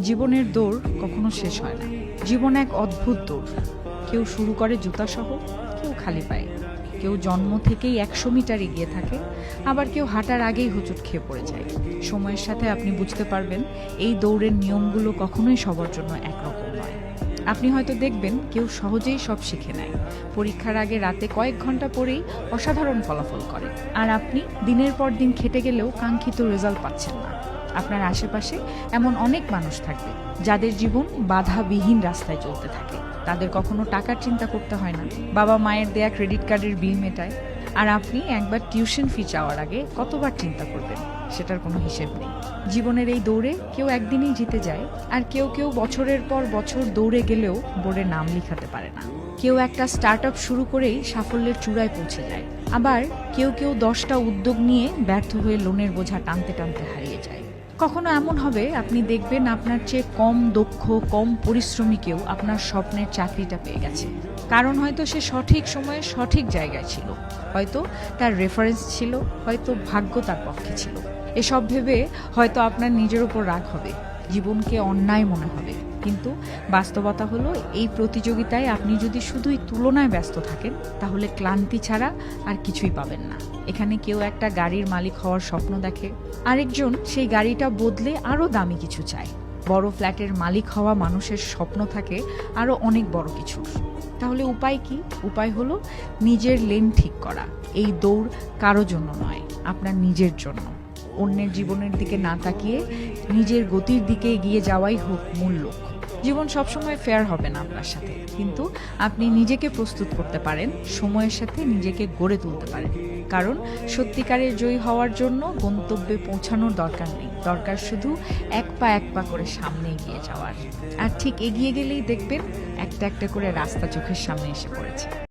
জীবনের দৌড় কখনো শেষ হয় না। জীবন এক অদ্ভুত দৌড়। কেউ শুরু করে জুতাসহ, কেউ খালি পায়ে, কেউ জন্ম থেকেই 100 মিটার এগিয়ে থাকে, আবার কেউ হাঁটার আগেই হোঁচট খেয়ে পড়ে যায়। সময়ের সাথে আপনি বুঝতে পারবেন এই দৌড়ের নিয়মগুলো কখনোই সবার জন্য একরকম নয়। আপনি হয়তো দেখবেন কেউ সহজেই সব শিখে নেয়, পরীক্ষার আগে রাতে কয়েক ঘন্টা পরেই অসাধারণ ফলাফল করে, আর আপনি দিনের পর দিন খেটে গেলেও কাঙ্ক্ষিত রেজাল্ট পাচ্ছেন না। আপনার আশেপাশে এমন অনেক মানুষ থাকবে যাদের জীবন বাধাবিহীন রাস্তায় চলতে থাকে। তাদের কখনো টাকার চিন্তা করতে হয় না, বাবা মায়ের দেয়া ক্রেডিট কার্ডের বিল মেটায়, আর আপনি একবার টিউশন ফি চাওয়ার আগে কতবার চিন্তা করবেন সেটার কোনো হিসেব নেই। জীবনের এই দৌড়ে কেউ একদিনেই জিতে যায়, আর কেউ কেউ বছরের পর বছর দৌড়ে গেলেও বোর্ডে নাম লিখাতে পারে না। কেউ একটা স্টার্ট আপ শুরু করেই সাফল্যের চূড়ায় পৌঁছে যায়, আবার কেউ কেউ 10টা উদ্যোগ নিয়ে ব্যর্থ হয়ে লোনের বোঝা টানতে টানতে হারিয়ে যায়। কখনো এমন হবে আপনি দেখবেন আপনার চেয়ে কম দক্ষ, কম পরিশ্রমী কেউ আপনার স্বপ্নের চাকরিটা পেয়ে গেছে। কারণ হয়তো সে সঠিক সময়ে সঠিক জায়গায় ছিল, হয়তো তার রেফারেন্স ছিল, হয়তো ভাগ্য তার পক্ষে ছিল। এসব ভেবে হয়তো আপনার নিজের উপর রাগ হবে, জীবনকে অন্যায় মনে হবে, কিন্তু বাস্তবতা হলো এই প্রতিযোগিতায় আপনি যদি শুধুই তুলনায় ব্যস্ত থাকেন তাহলে ক্লান্তি ছাড়া আর কিছুই পাবেন না। এখানে কেউ একটা গাড়ির মালিক হওয়ার স্বপ্ন দেখে, আরেকজন সেই গাড়িটা বদলে আরও দামি কিছু চায়। বড় ফ্ল্যাটের মালিক হওয়া মানুষের স্বপ্ন থাকে আরও অনেক বড় কিছুর। তাহলে উপায় কি? উপায় হলো নিজের লেন ঠিক করা। এই দৌড় কারো জন্য নয়, আপনার নিজের জন্য। অন্যের জীবনের দিকে না তাকিয়ে নিজের গতির দিকে এগিয়ে যাওয়াই হোক মূল লক্ষ্য। জীবন সবসময় ফেয়ার হবে না আপনার সাথে, কিন্তু আপনি নিজেকে প্রস্তুত করতে পারেন, সময়ের সাথে নিজেকে গড়ে তুলতে পারেন। কারণ সত্যিকারের জয়ী হওয়ার জন্য গন্তব্যে পৌঁছানোর দরকার নেই, দরকার শুধু এক পা করে সামনে এগিয়ে যাওয়ার। আর ঠিক এগিয়ে গেলেই দেখবেন একটা একটা করে রাস্তা চোখের সামনে এসে পড়েছে।